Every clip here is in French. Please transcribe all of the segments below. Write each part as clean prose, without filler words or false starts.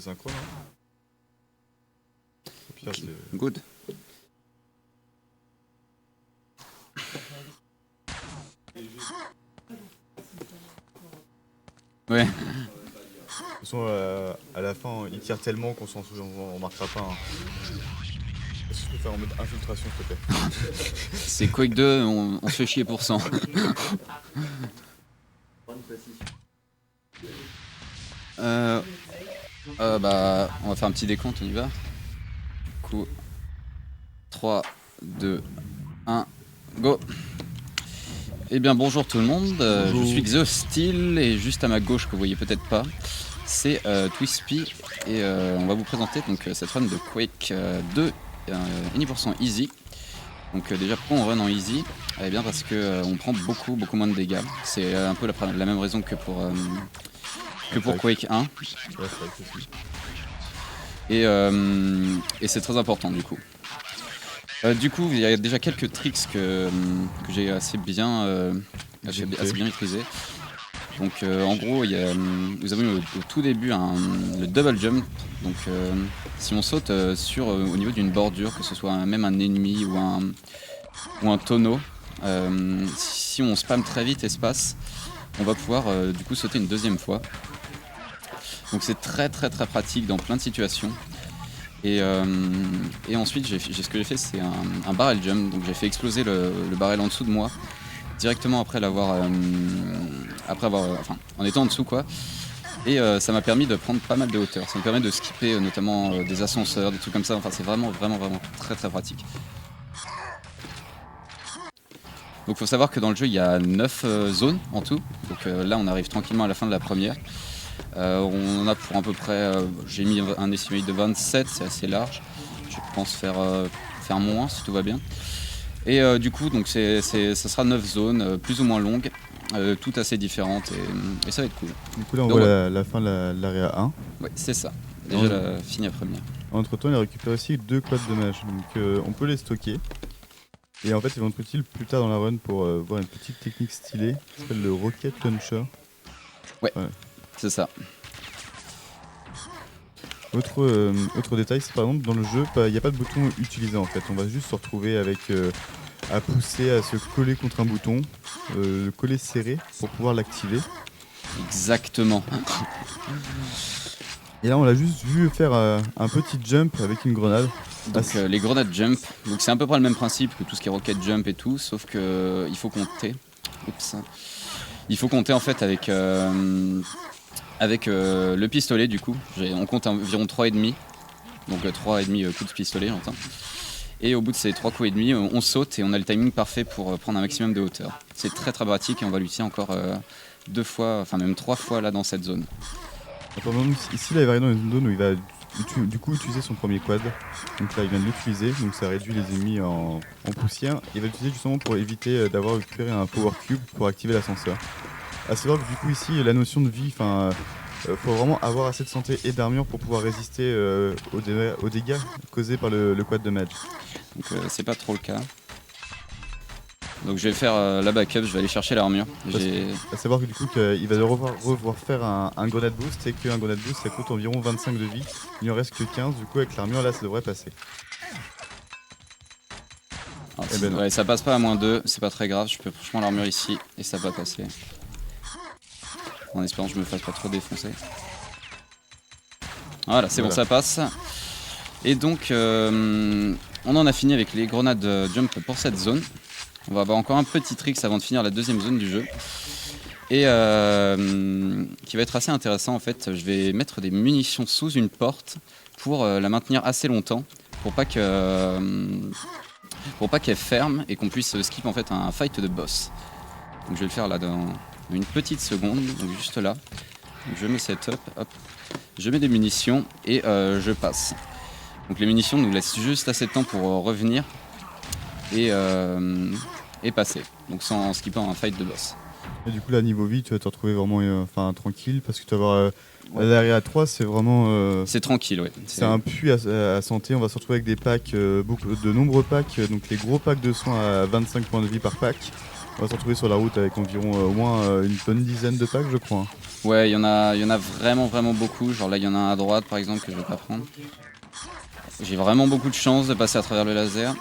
C'est synchro, non? Au pire, Ok, c'est- good. Ouais, De toute façon, à la fin, il tire tellement qu'on s'en souvient, on remarquera pas. Hein. Est-ce que je peux faire en mode infiltration, s'il te plaît? c'est Quake 2, on se fait chier pour 100. Euh, bah, on va faire un petit décompte, on y va. Du coup, 3, 2, 1, go. Eh bien bonjour tout le monde, je suis Xeosteel et juste à ma gauche que vous voyez peut-être pas, c'est Twispy et on va vous présenter donc cette run de Quake 2 100% easy. Donc déjà pourquoi on run en easy? Eh bien parce que on prend beaucoup moins de dégâts. C'est un peu la même raison que pour Quake 1 Ouais, c'est vrai que aussi. et c'est très important du coup. Du coup, il y a déjà quelques tricks que j'ai assez bien maîtrisés. Donc en gros, vous avez au tout début le double jump. Donc si on saute au niveau d'une bordure, que ce soit même un ennemi ou un tonneau, si on spam très vite espace, on va pouvoir du coup sauter une deuxième fois. Donc c'est très pratique dans plein de situations. Et ensuite, ce que j'ai fait, c'est un barrel jump. Donc j'ai fait exploser le barrel en dessous de moi, directement après en étant en dessous quoi. Et ça m'a permis de prendre pas mal de hauteur. Ça me permet de skipper notamment des ascenseurs, des trucs comme ça. Enfin, c'est vraiment très pratique. Donc faut savoir que dans le jeu, il y a 9 zones en tout. Donc là, on arrive tranquillement à la fin de la première. On en a pour à peu près, j'ai mis un estimate de 27, c'est assez large. Je pense faire moins si tout va bien. Et du coup, donc ça sera 9 zones, plus ou moins longues, toutes assez différentes et ça va être cool. Du coup, là, on Donc, voit la fin de l'area 1. Ouais, c'est ça. Déjà fini la première. Entre temps, il a récupéré aussi 2 quads de mage. Donc, on peut les stocker. Et en fait, ils vont être utiles plus tard dans la run pour voir une petite technique stylée qui s'appelle le Rocket Launcher. Ouais. C'est ça. Autre détail, c'est par exemple dans le jeu, il n'y a pas de bouton utilisé en fait. On va juste se retrouver avec à pousser, à se coller contre un bouton, le coller serré pour pouvoir l'activer. Exactement. Et là, on l'a juste vu faire un petit jump avec une grenade. Donc les grenades jump, donc c'est à peu près le même principe que tout ce qui est rocket jump et tout, sauf que il faut compter. Oups. Il faut compter en fait avec le pistolet du coup. On compte environ 3,5. Donc 3,5 coups de pistolet j'entends. Et au bout de ces 3 coups et demi, on saute et on a le timing parfait pour prendre un maximum de hauteur. C'est très pratique et on va l'utiliser encore 2 fois, enfin même 3 fois là dans cette zone. Attends, ici, là, il va arriver dans une zone où il va du coup utiliser son premier quad. Donc là, il vient de l'utiliser, donc ça réduit les ennemis en poussière. Il va l'utiliser justement pour éviter d'avoir récupéré un power cube pour activer l'ascenseur. À savoir que du coup ici, la notion de vie, faut vraiment avoir assez de santé et d'armure pour pouvoir résister aux dégâts causés par le quad de mage. Donc c'est pas trop le cas. Donc je vais faire la backup, je vais aller chercher l'armure. À savoir que du coup il va revoir faire un grenade boost et qu'un grenade boost ça coûte environ 25 de vie. Il ne reste que 15, du coup avec l'armure là ça devrait passer. Alors, ouais, ça passe pas à -2, c'est pas très grave, je peux franchement l'armure ici et ça va passer. En espérant que je me fasse pas trop défoncer. Voilà, c'est bon, ça passe. Et donc on en a fini avec les grenades jump pour cette zone. On va avoir encore un petit trick avant de finir la deuxième zone du jeu. Et qui va être assez intéressant en fait. Je vais mettre des munitions sous une porte pour la maintenir assez longtemps. Pour pas qu'elle ferme et qu'on puisse skip en fait un fight de boss. Donc je vais le faire là dans une petite seconde, donc juste là. Donc je me set up, hop. Je mets des munitions et je passe. Donc les munitions nous laissent juste assez de temps pour revenir et passer. Donc sans skipper un fight de boss. Et du coup là niveau vie tu vas te retrouver vraiment tranquille parce que tu vas avoir l'area 3 c'est vraiment c'est tranquille, ouais. C'est un puits à santé, on va se retrouver avec des packs, de nombreux packs, donc les gros packs de soins à 25 points de vie par pack. On va se retrouver sur la route avec environ au moins une bonne dizaine de packs, je crois. Ouais, il y en a vraiment beaucoup. Genre là, il y en a un à droite par exemple que je vais pas prendre. J'ai vraiment beaucoup de chance de passer à travers le laser.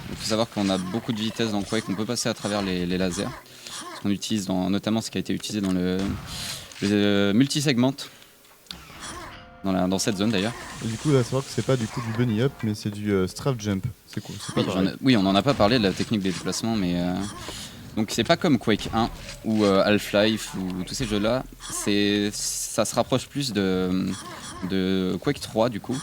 Il faut savoir qu'on a beaucoup de vitesse dans Quake, on peut passer à travers les lasers. Ce qu'on utilise notamment ce qui a été utilisé dans le multi-segment. Dans cette zone d'ailleurs. Et du coup, là, savoir que c'est pas du coup du bunny up, mais c'est du strafe jump. C'est cool. C'est pas pareil. Oui, on en a pas parlé de la technique des déplacements, mais donc c'est pas comme Quake 1 ou Half-Life ou tous ces jeux-là. Ça se rapproche plus de Quake 3 du coup.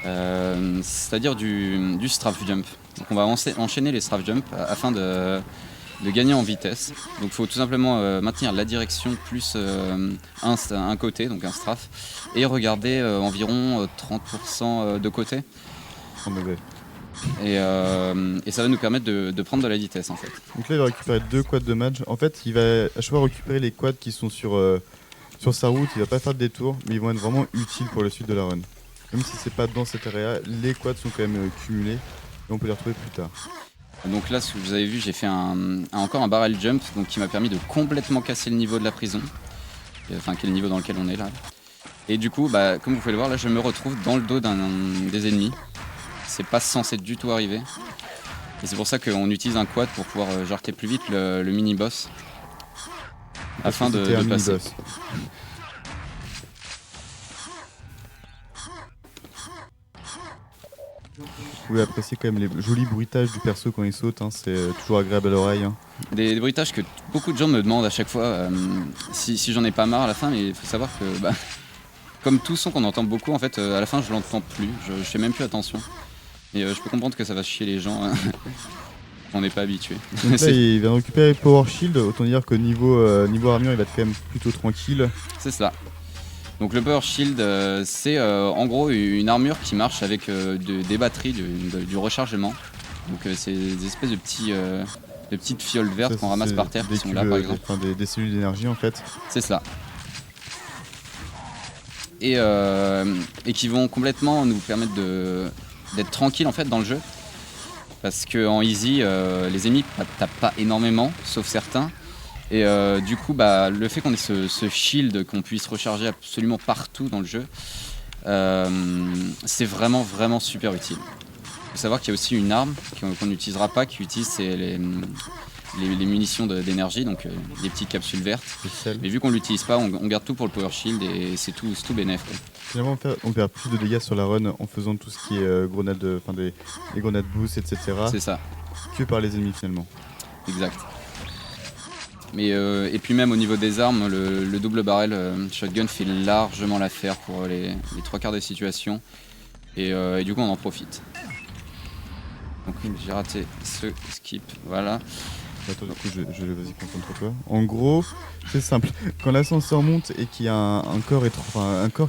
C'est-à-dire du strafe jump. Donc on va enchaîner les strafe jump afin de gagner en vitesse. Donc il faut tout simplement maintenir la direction plus un côté, donc un strafe, et regarder environ 30% de côté. En mauvais. Et ça va nous permettre de prendre de la vitesse en fait. Donc là, il va récupérer 2 quads de match. En fait, il va à chaque fois récupérer les quads qui sont sur sa route. Il va pas faire de détour, mais ils vont être vraiment utiles pour le suite de la run. Même si c'est pas dans cette area, les quads sont quand même cumulés et on peut les retrouver plus tard. Donc là, ce que vous avez vu, j'ai fait encore un barrel jump donc qui m'a permis de complètement casser le niveau de la prison. Enfin, qui est le niveau dans lequel on est là. Et du coup, comme vous pouvez le voir, là je me retrouve dans le dos des ennemis. C'est pas censé du tout arriver. Et c'est pour ça qu'on utilise un quad pour pouvoir jarter plus vite le mini-boss. Afin de passer. Vous pouvez apprécier quand même les jolis bruitages du perso quand il saute, hein, c'est toujours agréable à l'oreille. Hein. Des bruitages que beaucoup de gens me demandent à chaque fois si j'en ai pas marre à la fin, mais il faut savoir que comme tout son qu'on entend beaucoup, en fait, à la fin je l'entends plus, je fais même plus attention. Et je peux comprendre que ça va chier les gens, on n'est pas habitué. Donc là il vient récupérer Power Shield, autant dire que niveau armure il va être quand même plutôt tranquille. C'est ça. Donc le Power Shield, c'est en gros une armure qui marche avec des batteries, du rechargement. Donc c'est des espèces de petites fioles vertes qu'on ramasse par terre qui sont là par exemple. Des cellules d'énergie en fait. C'est ça. Et qui vont complètement nous permettre d'être tranquille en fait dans le jeu. Parce qu'en easy, les ennemis tapent pas énormément, sauf certains. Et du coup, le fait qu'on ait ce shield qu'on puisse recharger absolument partout dans le jeu, c'est vraiment super utile. Il faut savoir qu'il y a aussi une arme qu'on n'utilisera pas, qui utilise les munitions d'énergie, donc des petites capsules vertes. Mais vu qu'on l'utilise pas, on garde tout pour le power shield et c'est tout bénef. Finalement, on perd plus de dégâts sur la run en faisant tout ce qui est les grenades boost, etc. C'est ça. Que par les ennemis finalement. Exact. Mais et puis même au niveau des armes, le double barrel shotgun fait largement l'affaire pour les 3/4 des situations. Et du coup on en profite. Donc j'ai raté ce skip, voilà. Attends, du coup, vas-y, concentre-toi. En gros, c'est simple. Quand l'ascenseur monte et qu'il y a un corps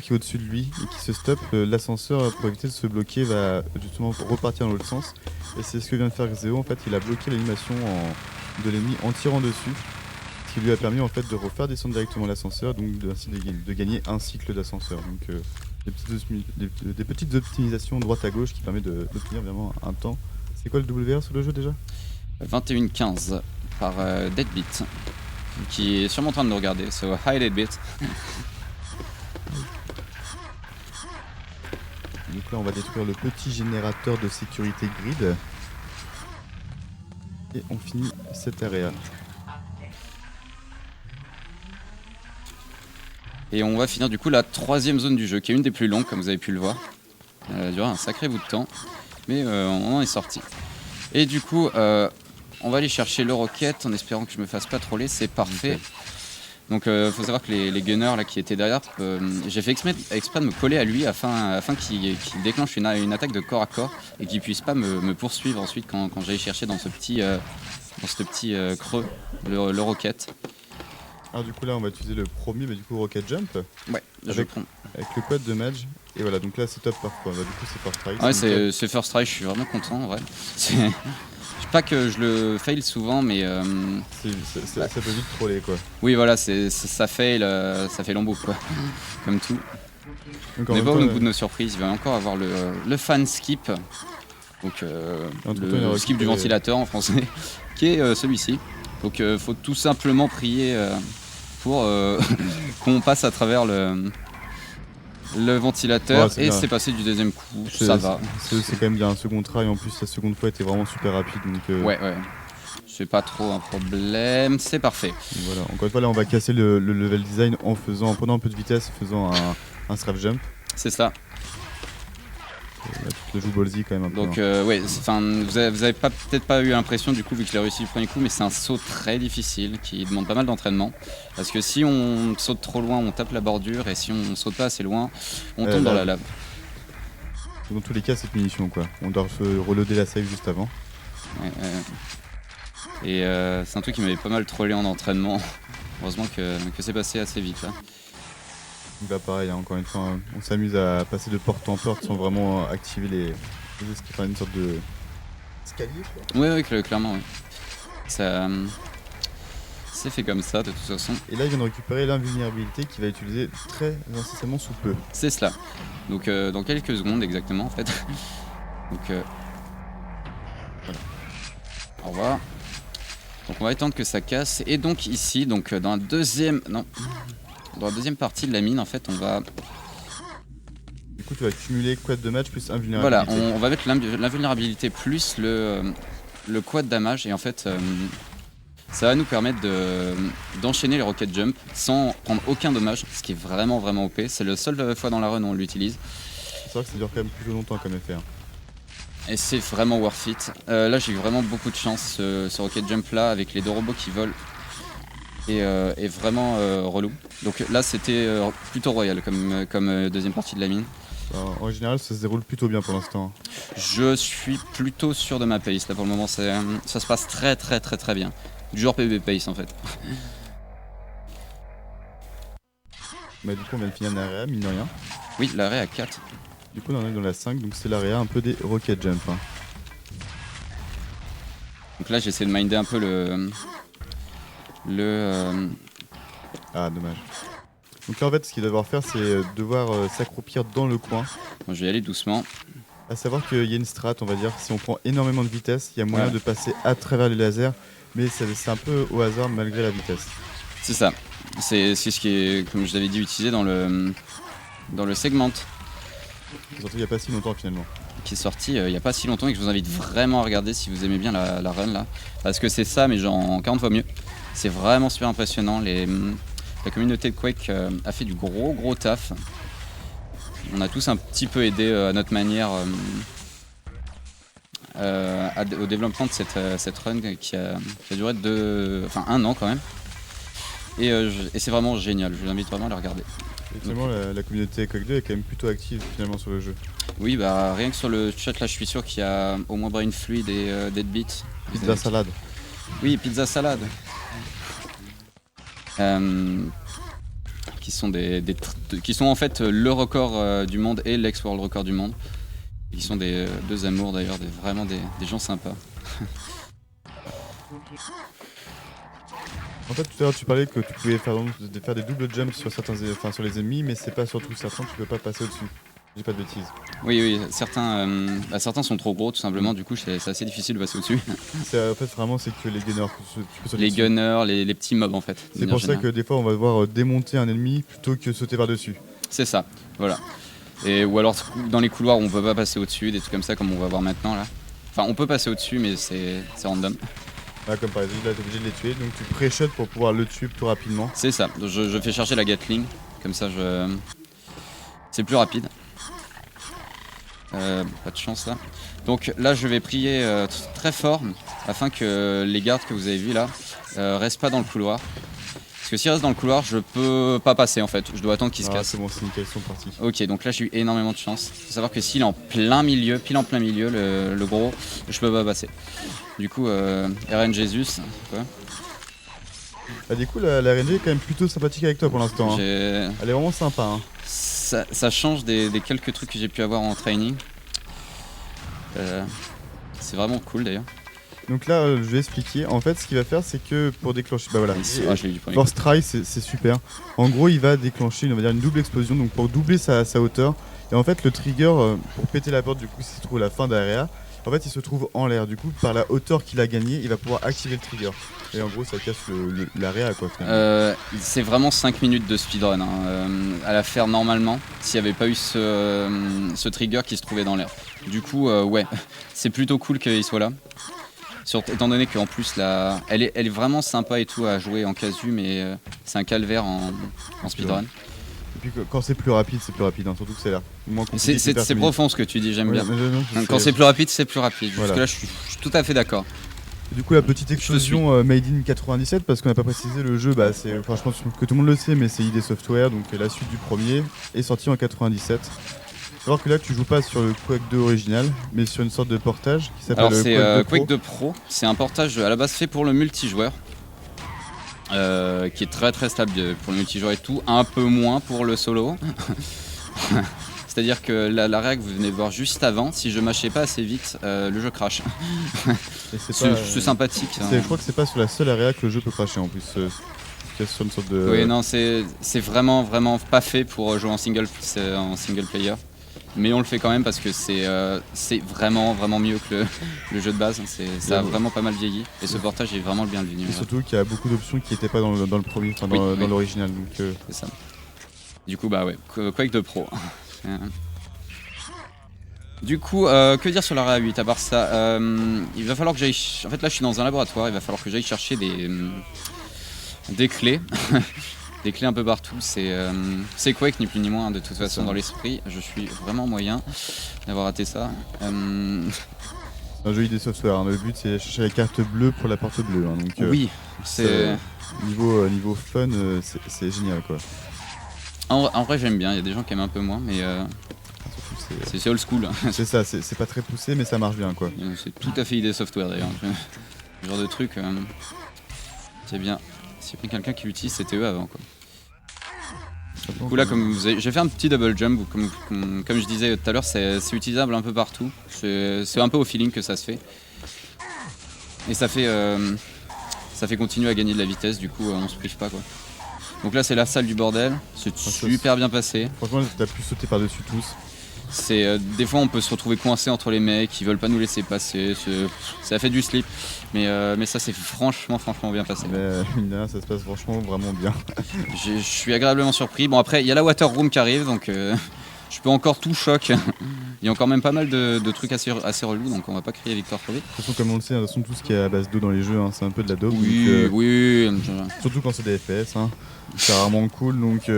qui est au-dessus de lui et qui se stoppe, l'ascenseur, pour éviter de se bloquer, va justement repartir dans l'autre sens. Et c'est ce que vient de faire Xeo. En fait, il a bloqué l'animation de l'ennemi en tirant dessus. Ce qui lui a permis en fait de refaire descendre directement l'ascenseur, donc de gagner un cycle d'ascenseur. Donc des petites optimisations droite à gauche qui permettent d'obtenir vraiment un temps. C'est quoi le WR sur le jeu déjà ? 21-15 par Deadbeat, qui est sûrement en train de nous regarder. So hi Deadbeat. Donc là on va détruire le petit générateur de sécurité grid. Et on finit cette area. Et on va finir du coup la 3e zone du jeu, qui est une des plus longues comme vous avez pu le voir. Elle a duré un sacré bout de temps, mais on en est sorti. Et du coup, on va aller chercher le rocket en espérant que je me fasse pas troller, c'est parfait. Donc faut savoir que les gunners là, qui étaient derrière, j'ai fait exprès de me coller à lui afin qu'il déclenche une attaque de corps à corps et qu'il puisse pas me poursuivre ensuite quand j'aille chercher dans ce petit creux le rocket. Alors du coup là on va utiliser le premier, mais du coup Rocket Jump. Ouais, avec le quad de Mage. Et voilà, donc là c'est top parfois. Du coup c'est first try. Ouais, c'est first try, je suis vraiment content en vrai. Je sais pas que je le fail souvent, mais ça peut vite troller quoi. Oui voilà, ça fail l'embout quoi, comme tout. Donc, on n'est pas au bout de nos surprises, il va encore avoir le fan skip. Donc Entre-temps, il a le skip du récupéré- ventilateur en français, qui est celui-ci. Donc faut tout simplement prier pour qu'on passe à travers le ventilateur Ouais, c'est et bien. c'est passé du deuxième coup, C'est- ça va. C'est quand même bien un second try. En plus, la seconde fois était vraiment super rapide. Donc, Ouais. C'est pas trop un problème, c'est parfait. voilà. Encore une fois, là, on va casser le level design en prenant un peu de vitesse, en faisant un strafe jump. C'est ça. Là, tu te le joues ballsy quand même un peu. Donc hein. ouais, vous avez peut-être pas eu l'impression du coup vu que je l'ai réussi le premier coup, mais c'est un saut très difficile qui demande pas mal d'entraînement. Parce que si on saute trop loin, on tape la bordure, et si on saute pas assez loin, on tombe dans la lave. Dans tous les cas, c'est punition quoi. On doit se reloader la save juste avant. Et c'est un truc qui m'avait pas mal trollé en entraînement. Heureusement que c'est passé assez vite là. Donc là, pareil, hein, encore une fois, hein, on s'amuse à passer de porte en porte sans vraiment activer les escaliers, enfin, une sorte de escalier quoi. Ouais, clairement, ouais. Ça, c'est fait comme ça de toute façon. Et là, il vient de récupérer l'invulnérabilité qu'il va utiliser très incessamment sous peu. C'est cela. Donc dans quelques secondes exactement en fait. Donc voilà. Au revoir. Donc on va attendre que ça casse. Et donc ici, donc dans la deuxième partie de la mine, en fait, on va Du coup, tu vas cumuler quad de match plus voilà, invulnérabilité. on va mettre l'invulnérabilité plus le quad damage et en fait ça va nous permettre d'enchaîner les rocket jump sans prendre aucun dommage, ce qui est vraiment OP. C'est la seule fois dans la run où on l'utilise. C'est vrai que ça dure quand même plutôt longtemps comme effet. Hein. Et c'est vraiment worth it. Là j'ai eu vraiment beaucoup de chance, ce rocket jump là avec les deux robots qui volent est vraiment relou. Donc là c'était plutôt royal comme deuxième partie de la mine. Alors, en général, ça se déroule plutôt bien pour l'instant. Je suis plutôt sûr de ma pace là pour le moment, ça se passe très bien. Du genre PB pace en fait. Bah, du coup, on vient de finir l'area, mine de rien. Oui, l'arrêt à 4. Du coup, on en est dans la 5, donc c'est l'area un peu des rocket jump. Hein. Donc là j'essaie de minder un peu Ah, dommage. Donc là, en fait, ce qu'il va devoir faire, c'est devoir s'accroupir dans le coin. Bon, je vais y aller doucement. À savoir qu'il y a une strat, on va dire, si on prend énormément de vitesse, il y a moyen Ouais. de passer à travers les lasers, mais c'est un peu au hasard malgré la vitesse. C'est ça. C'est ce qui est, comme je l'avais dit, utilisé dans le segment Surtout il n'y a pas si longtemps finalement. qui est sorti il n'y a pas si longtemps et que je vous invite vraiment à regarder si vous aimez bien la run là. Parce que c'est ça, mais genre en 40 fois mieux. C'est vraiment super impressionnant. La communauté de Quake a fait du gros taf. On a tous un petit peu aidé à notre manière au développement de cette run qui a duré 1 an quand même. Et c'est vraiment génial, je vous invite vraiment à le regarder. Effectivement, la communauté Quake 2 est quand même plutôt active finalement sur le jeu. Oui, bah rien que sur le chat là, je suis sûr qu'il y a au moins Brain Fluid et Deadbeat. Pizza salade. Oui, Pizza Salade. Qui sont qui sont en fait le record du monde et l'ex-world record du monde. Ils sont deux amours d'ailleurs, vraiment des gens sympas. En fait, tout à l'heure, tu parlais que tu pouvais faire des double jumps sur sur les ennemis, mais c'est pas sur tous certains, tu peux pas passer au-dessus. J'ai pas de bêtises. Oui, certains sont trop gros tout simplement, du coup c'est assez difficile de passer au-dessus. C'est en fait vraiment c'est que les gunners tu peux sauter Les dessus. gunners, les petits mobs en fait. de C'est manière pour ça que générale. des fois on va devoir démonter un ennemi plutôt que sauter par-dessus. C'est ça, voilà. Ou alors dans les couloirs où on peut pas passer au-dessus, des trucs comme ça comme on va voir maintenant là. Enfin on peut passer au-dessus mais c'est random. Là, comme par exemple là t'es obligé de les tuer, donc tu pré-shot pour pouvoir le tuer plus rapidement. C'est ça, je fais charger la Gatling, comme ça c'est plus rapide. Pas de chance là. Donc là je vais prier très fort afin que les gardes que vous avez vus là restent pas dans le couloir. Parce que s'ils restent dans le couloir, je peux pas passer en fait, je dois attendre qu'ils se Ah, cassent. c'est bon, c'est nickel, ils sont partis. Ok, donc là j'ai eu énormément de chance. Faut savoir que s'il est en plein milieu, pile en plein milieu, le gros, je peux pas passer. Du coup, RN Jesus, quoi. Ah, du coup la RNG est quand même plutôt sympathique avec toi pour l'instant. Hein. Elle est vraiment sympa. Hein. Ça change des quelques trucs que j'ai pu avoir en training. C'est vraiment cool d'ailleurs. Donc là je vais expliquer. En fait ce qu'il va faire c'est que pour déclencher. Bah voilà. Je l'ai eu du premier. Force Try c'est super. En gros il va déclencher on va dire une double explosion donc pour doubler sa hauteur. Et en fait le trigger pour péter la porte du coup si se trouve à la fin d'Area, En fait, il se trouve en l'air. Du coup, par la hauteur qu'il a gagné, il va pouvoir activer le trigger. Et en gros, ça casse l'area, quoi. C'est vraiment 5 minutes de speedrun hein, à la faire normalement s'il n'y avait pas eu ce trigger qui se trouvait dans l'air. Du coup, ouais, c'est plutôt cool qu'il soit là. Étant donné qu'en plus, elle est vraiment sympa et tout à jouer en casu, mais c'est un calvaire en speedrun. Et puis quand c'est plus rapide, hein, surtout que ça a l'air moins compliqué. C'est profond ce que tu dis, j'aime bien. Non, quand c'est plus rapide, c'est plus rapide. Voilà. Parce que là, je suis tout à fait d'accord. Du coup, la petite explosion Made in 97, parce qu'on n'a pas précisé, le jeu, bah, je pense que tout le monde le sait, mais c'est ID Software, donc la suite du premier, est sorti en 97. Faut savoir que là, tu joues pas sur le Quake 2 original, mais sur une sorte de portage qui s'appelle Quake 2 Pro. C'est un portage à la base fait pour le multijoueur. Qui est très très stable pour le multijoueur et tout, un peu moins pour le solo. C'est-à-dire que la règle que vous venez de voir juste avant, si je mâchais pas assez vite, le jeu crash. C'est sympathique. Je crois que c'est pas sur la seule area que le jeu peut crasher en plus. Sur une sorte de... Oui, non, c'est vraiment vraiment pas fait pour jouer en single player. Mais on le fait quand même parce que c'est vraiment vraiment mieux que le jeu de base. Ça a vraiment pas mal vieilli et ce portage est vraiment le bienvenu. Et surtout qu'il y a beaucoup d'options qui n'étaient pas dans le premier, enfin dans l'original. C'est ça. Du coup, bah ouais, Quake 2 Pro. Du coup, que dire sur l'area 8 à part ça il va falloir que j'aille... En fait là je suis dans un laboratoire, il va falloir que j'aille chercher des clés. Des clés un peu partout, c'est Quake ni plus ni moins de toute façon dans l'esprit. Je suis vraiment moyen d'avoir raté ça. C'est un jeu ID Software, hein. Le but c'est chercher la carte bleue pour la porte bleue. Hein. Donc, oui, c'est... Niveau fun, c'est génial quoi. En vrai j'aime bien, il y a des gens qui aiment un peu moins, mais c'est old school. C'est ça, c'est pas très poussé mais ça marche bien quoi. C'est tout à fait ID Software d'ailleurs. Ce genre de truc, c'est bien. S'il y a quelqu'un qui l'utilise, c'était eux avant quoi. Du coup là, j'ai fait un petit double jump, comme je disais tout à l'heure, c'est utilisable un peu partout. C'est un peu au feeling que ça se fait. Et ça fait continuer à gagner de la vitesse, du coup on se prive pas quoi. Donc là c'est la salle du bordel, c'est super bien passé. Franchement t'as pu sauter par-dessus tous. Des fois on peut se retrouver coincé entre les mecs qui veulent pas nous laisser passer, ça fait du slip, mais ça c'est franchement bien passé. Mais ça se passe franchement vraiment bien. Je suis agréablement surpris. Bon après il y a la water room qui arrive donc je peux encore tout choc. Il y a encore même pas mal de trucs assez relous donc on va pas crier victoire trop vite. De toute façon comme on le sait, tout ce qui est à base d'eau dans les jeux, hein, c'est un peu de la dope. Oui, donc, oui. Surtout quand c'est des FPS, hein, c'est rarement cool donc...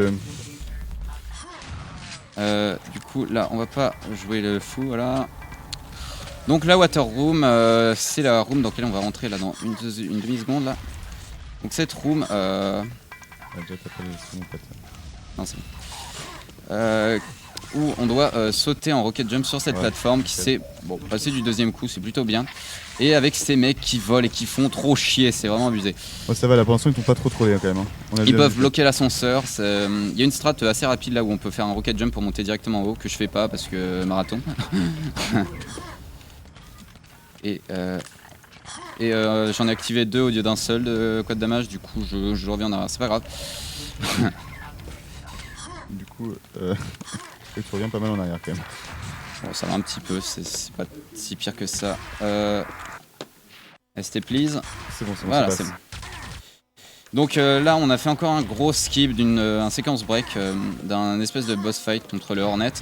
du coup là on va pas jouer le fou, voilà. Donc la water room, c'est la room dans laquelle on va rentrer là dans une demi-seconde là. Donc cette room non, c'est bon. Où on doit sauter en rocket jump sur cette plateforme qui s'est passé du deuxième coup, c'est plutôt bien. Et avec ces mecs qui volent et qui font trop chier, c'est vraiment abusé. Ouais, ça va, là pour l'instant ils t'ont pas trop trollé quand même. Hein. Ils peuvent bloquer l'ascenseur. Il y a une strat assez rapide là où on peut faire un rocket jump pour monter directement en haut, que je fais pas parce que marathon. et j'en ai activé 2 au lieu d'un seul de quad damage, du coup je reviens en arrière, c'est pas grave. Du coup, tu reviens pas mal en arrière quand même. Bon, ça va un petit peu, c'est pas si pire que ça. ST please. C'est bon, voilà, c'est bon. Donc là, on a fait encore un gros skip un séquence break d'un espèce de boss fight contre le Hornet.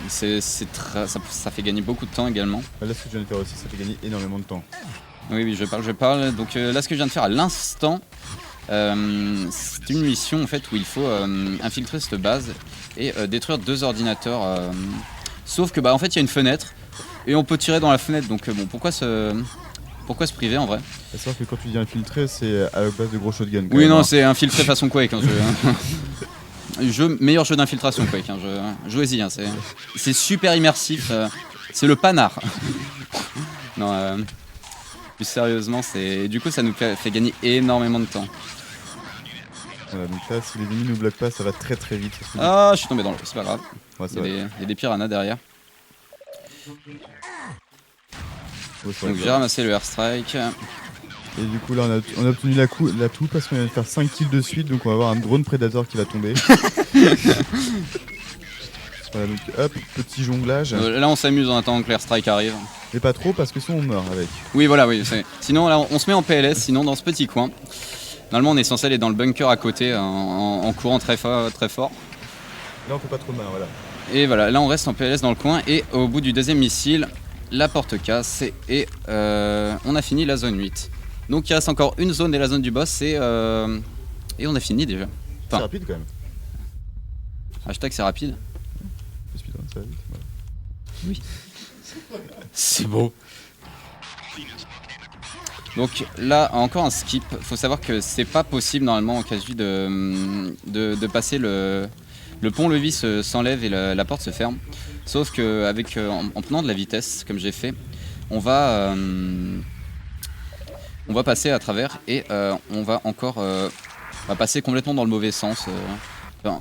Ça fait gagner beaucoup de temps également. Là, ce que je viens de faire aussi, ça fait gagner énormément de temps. Oui, je parle. Donc là, ce que je viens de faire à l'instant, c'est une mission en fait où il faut infiltrer cette base et détruire 2 ordinateurs. Sauf que en fait il y a une fenêtre et on peut tirer dans la fenêtre. Donc bon, pourquoi se priver en vrai? C'est vrai que quand tu dis infiltrer, c'est à la base de gros shotgun. Oui, non, c'est infiltrer façon Quake. Hein, meilleur jeu d'infiltration Quake. Hein, jouez-y, hein, c'est super immersif. C'est le panard. Non. Plus sérieusement, du coup ça nous fait gagner énormément de temps. Voilà, donc là si les ennemis nous bloquent pas, ça va très très vite. Ah, je suis tombé dans l'eau, c'est pas grave. Ouais, il y a des piranhas derrière. Donc j'ai ramassé le airstrike. Et du coup là on a obtenu la toux parce qu'on vient de faire 5 kills de suite, donc on va avoir un drone prédateur qui va tomber. Voilà, donc hop, petit jonglage. Là on s'amuse en attendant que l'Air Strike arrive. Mais pas trop parce que sinon on meurt avec. Oui voilà, oui. Sinon là on se met en PLS, sinon dans ce petit coin. Normalement on est censé aller dans le bunker à côté en courant très fort. Là on fait pas trop mal, voilà. Et voilà, là on reste en PLS dans le coin et au bout du deuxième missile, la porte casse et on a fini la zone 8. Donc il reste encore une zone et la zone du boss et on a fini déjà. C'est rapide quand même. Hashtag c'est rapide. Le speedrun, ça va vite. Voilà. Oui. C'est beau. Donc là encore un skip. Faut savoir que c'est pas possible normalement en cas de passer le pont-levis s'enlève et la porte se ferme. Sauf que en prenant de la vitesse comme j'ai fait, on va passer à travers et on va encore passer complètement dans le mauvais sens. Enfin,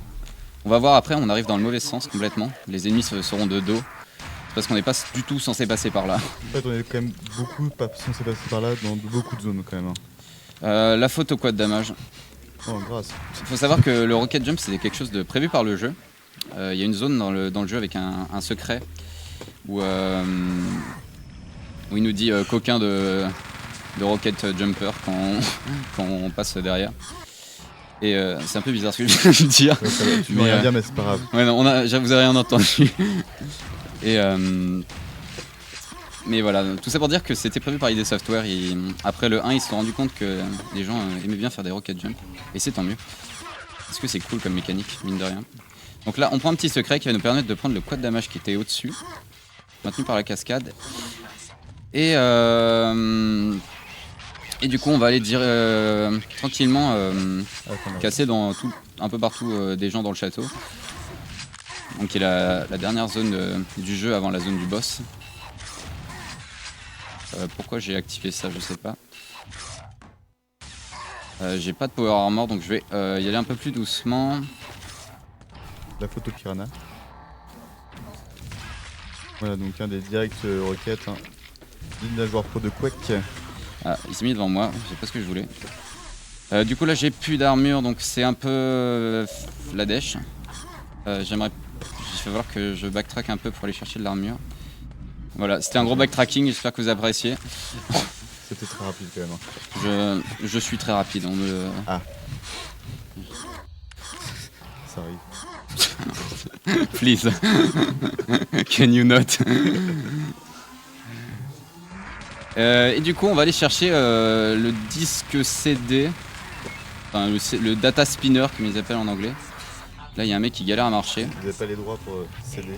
on va voir après, on arrive dans le mauvais sens complètement. Les ennemis seront de dos. C'est parce qu'on n'est pas du tout censé passer par là. En fait, on est quand même beaucoup pas censé passer par là dans beaucoup de zones quand même. Hein. La faute au quad damage. Oh, grâce. Il faut savoir que le rocket jump c'est quelque chose de prévu par le jeu. Il y a une zone dans le jeu avec un secret où il nous dit coquin de rocket jumper quand on passe derrière. Et c'est un peu bizarre ce que je viens de dire. Ouais, ça va, tu veux rien dire mais c'est pas grave. Ouais, non, vous avez rien entendu. Et mais voilà, tout ça pour dire que c'était prévu par ID Software. Après le 1, ils se sont rendu compte que les gens aimaient bien faire des rocket jump. Et c'est tant mieux. Parce que c'est cool comme mécanique, mine de rien. Donc là, on prend un petit secret qui va nous permettre de prendre le quad damage qui était au-dessus, maintenu par la cascade. Et du coup, on va aller dire tranquillement casser un peu partout des gens dans le château. Donc qui est la dernière zone du jeu avant la zone du boss. Pourquoi j'ai activé ça, je sais pas. J'ai pas de power armor donc je vais y aller un peu plus doucement. La photo piranha. Voilà donc un des directs roquettes. Hein. Digne d'un joueur pro de Quake. Ah, il s'est mis devant moi, je sais pas ce que je voulais. Du coup là j'ai plus d'armure donc c'est un peu la dèche. Il va falloir que je backtrack un peu pour aller chercher de l'armure. Voilà, c'était un gros backtracking, j'espère que vous appréciez. C'était très rapide quand même. Hein. Je suis très rapide. Ah. Ça arrive. Please. Can you not? Et du coup, on va aller chercher le disque CD. Enfin, le data spinner, comme ils appellent en anglais. Là, il y a un mec qui galère à marcher. Vous n'avez pas les droits pour CD.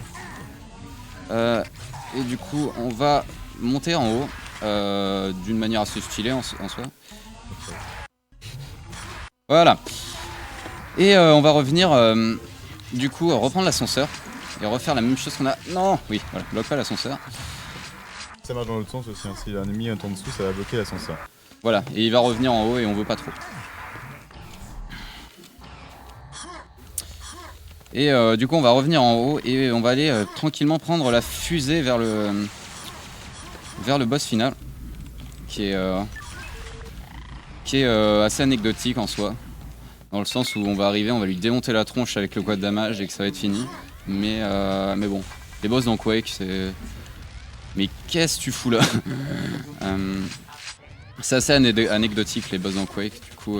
Et du coup, on va monter en haut d'une manière assez stylée en soi. Okay. Voilà. Et on va revenir, du coup, reprendre l'ascenseur et refaire la même chose qu'on a. Non, oui, voilà, bloque pas l'ascenseur. Ça marche dans l'autre sens aussi. Hein. Si un ennemi est en dessous, ça va bloquer l'ascenseur. Voilà, et il va revenir en haut et on veut pas trop. Et du coup on va revenir en haut et on va aller tranquillement prendre la fusée vers le boss final qui est assez anecdotique en soi, dans le sens où on va arriver, on va lui démonter la tronche avec le quad damage et que ça va être fini. Mais bon, les boss dans Quake c'est... Mais qu'est-ce que tu fous là? C'est assez anecdotique les boss dans Quake, du coup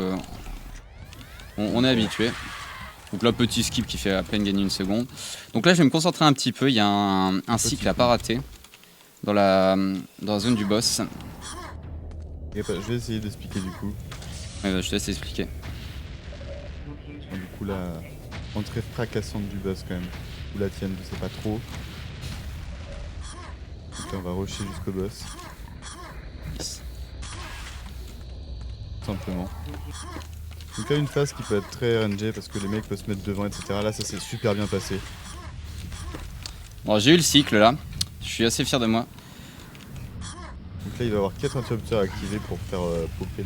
on est habitué. Donc là, petit skip qui fait à peine gagner une seconde. Donc là, je vais me concentrer un petit peu. Il y a un cycle à pas rater dans la zone du boss. Je vais essayer d'expliquer du coup. Je te laisse expliquer. Donc, du coup, la entrée fracassante du boss quand même. Ou la tienne, je sais pas trop. Donc là, on va rusher jusqu'au boss. Tout simplement. Donc là une phase qui peut être très RNG parce que les mecs peuvent se mettre devant etc. Là ça s'est super bien passé. Bon j'ai eu le cycle là, je suis assez fier de moi. Donc là il va y avoir 4 interrupteurs activés pour faire popper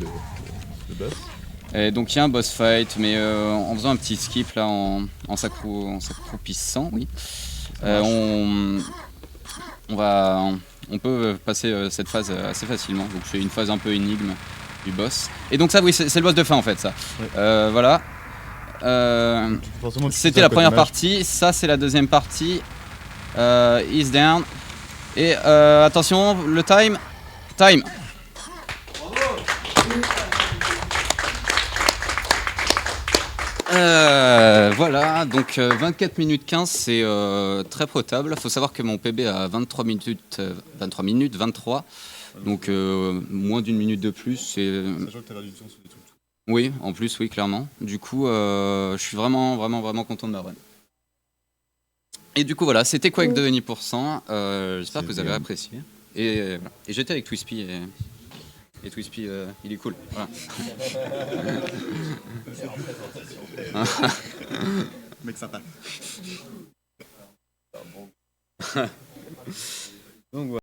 le boss. Et donc il y a un boss fight mais en faisant un petit skip là en s'accroupissant, oui. On peut passer cette phase assez facilement. Donc c'est une phase un peu énigme du boss. Et donc ça oui c'est le boss de fin en fait ça. Ouais. Voilà. Forcément, tu C'était fais la un code première image. partie, ça c'est la deuxième partie. Ease down. Et attention, le time. Time. Voilà, donc 24 minutes 15, c'est très potable. Il faut savoir que mon PB a 23 minutes 23. Donc moins d'une minute de plus. Sachant que tes réductions sont des trucs. Oui, en plus, oui, clairement. Du coup, je suis vraiment content de ma run. Et du coup, voilà, c'était Quake 2,5%. J'espère que vous avez apprécié. Et j'étais avec Twispy. Et Twispy, il est cool. Voilà. Mec sympa. Donc voilà.